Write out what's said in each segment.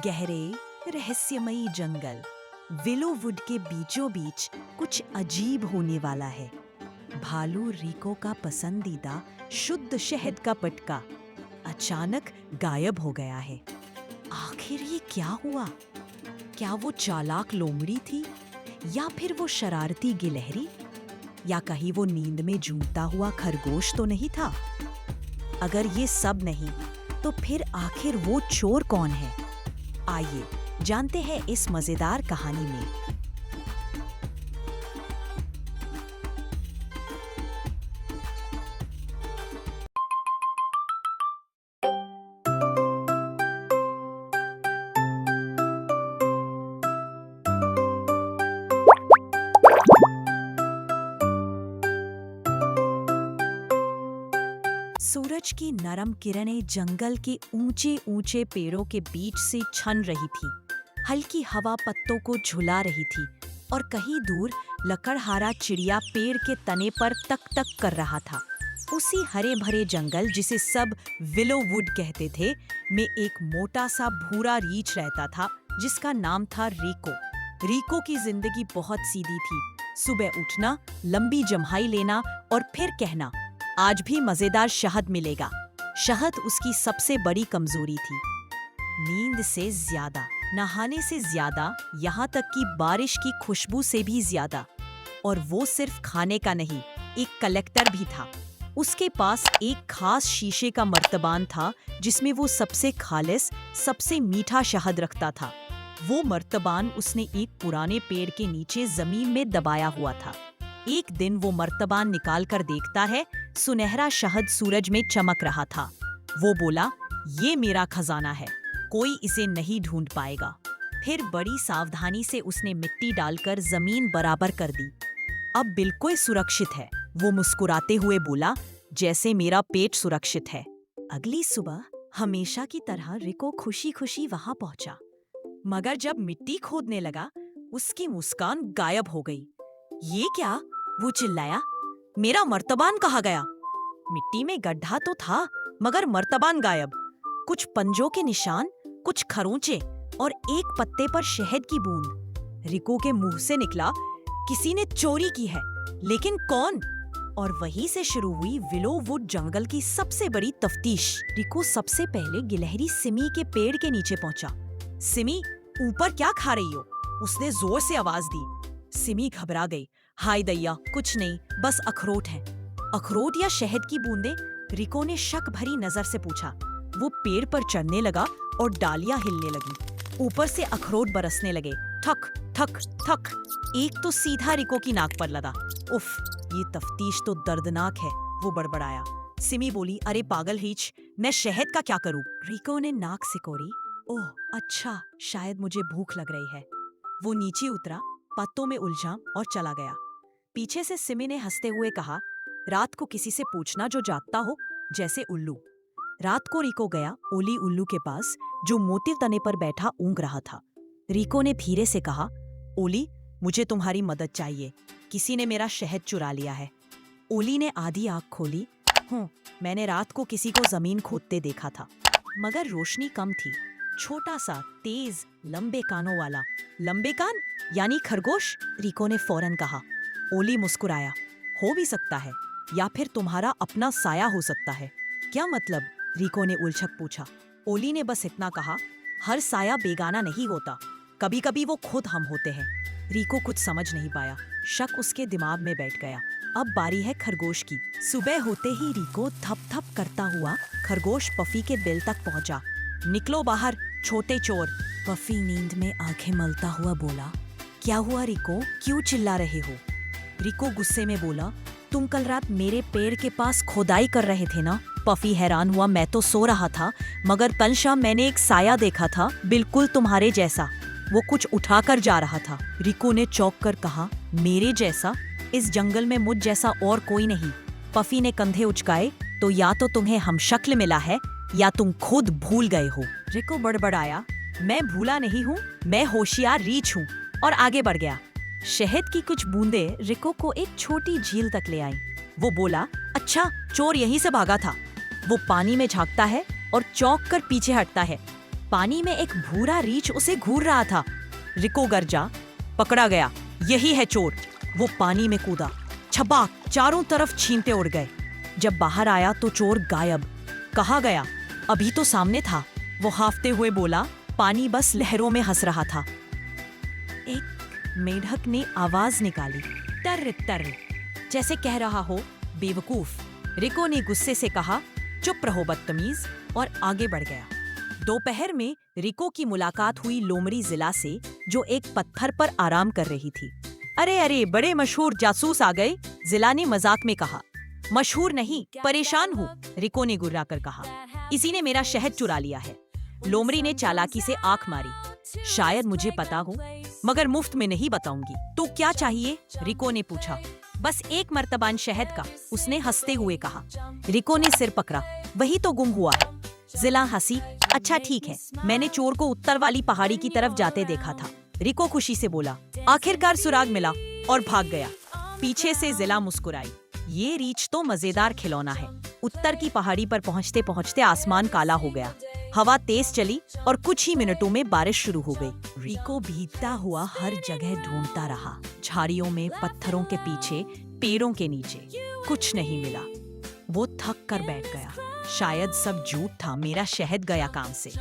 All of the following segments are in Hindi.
गहरे रहस्यमयी जंगल विलोवुड के बीचों बीच कुछ अजीब होने वाला है। भालू रिको का पसंदीदा शुद्ध शहद का पटका अचानक गायब हो गया है। आखिर ये क्या हुआ? क्या वो चालाक लोमड़ी थी, या फिर वो शरारती गिलहरी, या कहीं वो नींद में झूमता हुआ खरगोश तो नहीं था? अगर ये सब नहीं, तो फिर आखिर वो चोर कौन है? आइए जानते हैं इस मजेदार कहानी में। सूरज की नरम किरणें जंगल के ऊंचे ऊंचे पेड़ों के बीच से छन रही थी। हल्की हवा पत्तों को झुला रही थी और कहीं दूर लकड़हारा चिड़िया पेड़ के तने पर तक तक कर रहा था। उसी हरे भरे जंगल जिसे सब विलोवुड कहते थे में एक मोटा सा भूरा रीछ रहता था जिसका नाम था रिको। रिको की जिंदगी बहुत सीधी थी। सुबह उठना, लंबी जम्हाई लेना और फिर कहना, आज भी मजेदार शहद मिलेगा। शहद उसकी सबसे बड़ी कमजोरी थी। नींद से ज्यादा, नहाने से ज्यादा, यहाँ तक कि बारिश की खुशबू से भी ज्यादा। और वो सिर्फ खाने का नहीं, एक कलेक्टर भी था। उसके पास एक खास शीशे का मर्तबान था जिसमें वो सबसे खालिस, सबसे मीठा शहद रखता था। वो मर्तबान उसने एक पुराने पेड़ के नीचे जमीन में दबाया हुआ था। एक दिन वो मर्तबान निकाल कर देखता है, सुनहरा शहद सूरज में चमक रहा था। वो बोला, ये मेरा खजाना है, कोई इसे नहीं ढूंढ पाएगा। फिर बड़ी सावधानी से उसने मिट्टी डालकर जमीन बराबर कर दी। अब बिल्कुल सुरक्षित है, वो मुस्कुराते हुए बोला, जैसे मेरा पेट सुरक्षित है। अगली सुबह हमेशा की तरह रिको खुशी खुशी वहां पहुंचा, मगर जब मिट्टी खोदने लगा, उसकी मुस्कान गायब हो गई। ये क्या? वो चिल्लाया, मेरा मर्तबान कहाँ गया? मिट्टी में गड्ढा तो था, मगर मर्तबान गायब। कुछ पंजों के निशान, कुछ खरोंचे और एक पत्ते पर शहद की बूंद। रिको के मुंह से निकला, किसी ने चोरी की है, लेकिन कौन? और वहीं से शुरू हुई विलोवुड जंगल की सबसे बड़ी तफ्तीश। रिको सबसे पहले गिलहरी सिमी के पेड़ के नीचे पहुंचा। सिमी, ऊपर क्या खा रही हो? उसने जोर से आवाज दी। सिमी घबरा गई। हाय दैया, कुछ नहीं, बस अखरोट है। अखरोट या शहद की बूंदें? रिको ने शक भरी नजर से पूछा। वो पेड़ पर चढ़ने लगा और डालियां हिलने लगी। ऊपर से अखरोट बरसने लगे, ठक ठक ठक। एक तो सीधा रिको की नाक पर लगा। उफ, ये तफ्तीश तो दर्दनाक है, वो बड़बड़ाया। सिमी बोली, अरे पागल हीच, मैं शहद का क्या करूं? रिको ने नाक सिकोड़ी। ओह अच्छा, शायद मुझे भूख लग रही है। वो नीचे उतरा, पत्तों में उलझा और चला गया। पीछे से सिमी ने हंसते हुए कहा, रात को किसी से पूछना जो जागता हो, जैसे उल्लू। रात को रिको गया ओली उल्लू के पास, जो मोटे तने पर बैठा ऊँग रहा था। रिको ने धीरे से कहा, ओली, मुझे तुम्हारी मदद चाहिए, किसी ने मेरा शहद चुरा लिया है। ओली ने आधी आँख खोली। मैंने रात को किसी को जमीन खोदते देखा था, मगर रोशनी कम थी। छोटा सा, तेज, लंबे कानों वाला। लंबे कान यानी खरगोश? रिको ने फौरन कहा। ओली मुस्कुराया, हो भी सकता है, या फिर तुम्हारा अपना साया हो सकता है। क्या मतलब? रिको ने उलझक पूछा। ओली ने बस इतना कहा, हर साया बेगाना नहीं होता, कभी कभी वो खुद हम होते हैं। रिको कुछ समझ नहीं पाया, शक उसके दिमाग में बैठ गया। अब बारी है खरगोश की। सुबह होते ही रिको थप थप करता हुआ खरगोश पफी के बिल तक पहुंचा। निकलो बाहर, छोटे चोर। पफी नींद में आंखें मलता हुआ बोला, क्या हुआ रिको, क्यों चिल्ला रहे हो? रिको गुस्से में बोला, तुम कल रात मेरे पेड़ के पास खोदाई कर रहे थे ना? पफी हैरान हुआ, मैं तो सो रहा था, मगर कल शाम मैंने एक साया देखा था, बिल्कुल तुम्हारे जैसा। वो कुछ उठाकर जा रहा था। रिको ने चौंक कर कहा, मेरे जैसा? इस जंगल में मुझ जैसा और कोई नहीं। पफी ने कंधे उचकाए, तो या तो तुम्हें हमशक्ल मिला है, या तुम खुद भूल गए हो। रिको बड़बड़ाया, मैं भूला नहीं हूँ, मैं होशियार रीछ हूँ, और आगे बढ़ गया। शहद की कुछ बूंदें रिको को एक छोटी झील तक ले आई। वो बोला, अच्छा, चोर यहीं से भागा था। वो पानी में झांकता है और चौंक कर पीछे हटता है। पानी में एक भूरा रीछ उसे घूर रहा था। रिको गरजा, पकड़ा गया, यही है चोर। वो पानी में कूदा, छपाक, चारों तरफ छींटे उड़ गए। जब बाहर आया तो चोर गायब। कहाँ गया? अभी तो सामने था। वो हाफते हुए बोला, पानी बस लहरों में हंस रहा था। एक मेढक ने आवाज निकाली, टर टर, जैसे कह रहा हो बेवकूफ। रिको ने गुस्से से कहा, चुप रहो बदतमीज, और आगे बढ़ गया। दोपहर में रिको की मुलाकात हुई लोमड़ी जिला से, जो एक पत्थर पर आराम कर रही थी। अरे अरे, बड़े मशहूर जासूस आ गए, जिला ने मजाक में कहा। मशहूर नहीं, परेशान हूँ, रिको ने गुर्रा कर कहा। इसी ने मेरा शहद चुरा लिया है। लोमड़ी ने चालाकी से आंख मारी। शायद मुझे पता हो, मगर मुफ्त में नहीं बताऊंगी। तो क्या चाहिए? रिको ने पूछा। बस एक मर्तबान शहद का, उसने हंसते हुए कहा। रिको ने सिर पकड़ा, वही तो गुम हुआ है। जिला हंसी, अच्छा ठीक है, मैंने चोर को उत्तर वाली पहाड़ी की तरफ जाते देखा था। रिको खुशी से बोला, आखिरकार सुराग मिला, और भाग गया। पीछे से जिला मुस्कुराई। ये रीछ तो मजेदार खिलौना है। उत्तर की पहाड़ी पर पहुंचते पहुंचते आसमान काला हो गया। हवा तेज चली और कुछ ही मिनटों में बारिश शुरू हो गई। रिको भीगता हुआ हर जगह ढूंढता रहा, झाड़ियों में, पत्थरों के पीछे, पेड़ों के नीचे। कुछ नहीं मिला। वो थक कर बैठ गया। शायद सब झूठ था, मेरा शहद गया काम से।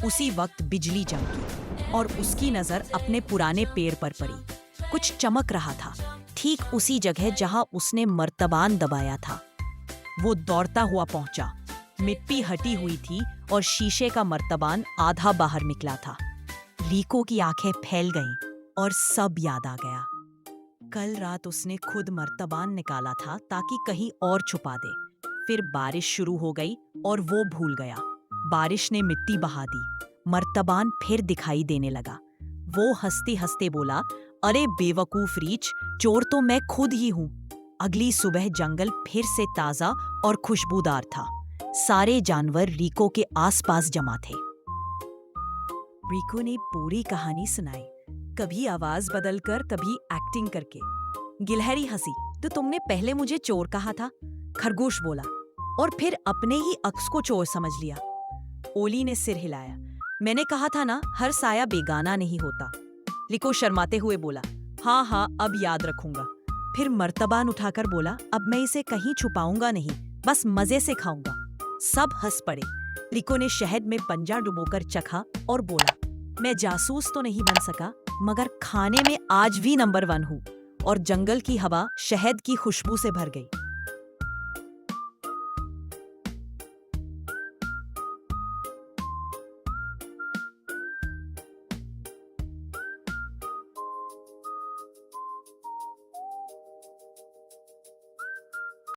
उसी वक्त बिजली चमकी और उसकी नजर अपने पुराने पेड़ पर पड़ी। कुछ चमक रहा था, ठीक उसी जगह जहां उसने मर्तबान दबाया था। वो दौड़ता हुआ पहुंचा। मिट्टी हटी हुई थी और शीशे का मर्तबान आधा बाहर निकला था। रिको की आंखें फैल गईं और सब याद आ गया। कल रात उसने खुद मर्तबान निकाला था ताकि कहीं और छुपा दे। फिर बारिश शुरू हो गई और वो भूल गया। बारिश ने मिट्टी बहा दी। मर्तबान फिर दिखाई देने लगा। वो हंसते हंसते बोला, अरे बेवकूफ रीछ, चोर तो मैं खुद ही हूँ। अगली सुबह जंगल फिर से ताजा और खुशबूदार था। सारे जानवर रिको के आसपास जमा थे। रिको ने पूरी कहानी सुनाई, कभी आवाज बदलकर, कभी एक्टिंग करके। गिलहरी हंसी, तो तुमने पहले मुझे चोर कहा था? खरगोश बोला, और फिर अपने ही अक्स को चोर समझ लिया। ओली ने सिर हिलाया, मैंने कहा था ना, हर साया बेगाना नहीं होता। रिको शर्माते हुए बोला, हाँ हाँ, अब याद रखूंगा। फिर मर्तबान उठाकर बोला, अब मैं इसे कहीं छुपाऊंगा नहीं, बस मजे से खाऊंगा। सब हंस पड़े। रिको ने शहद में पंजा डुबोकर चखा और बोला, मैं जासूस तो नहीं बन सका, मगर खाने में आज भी नंबर 1 हूँ। और जंगल की हवा शहद की खुशबू से भर गई।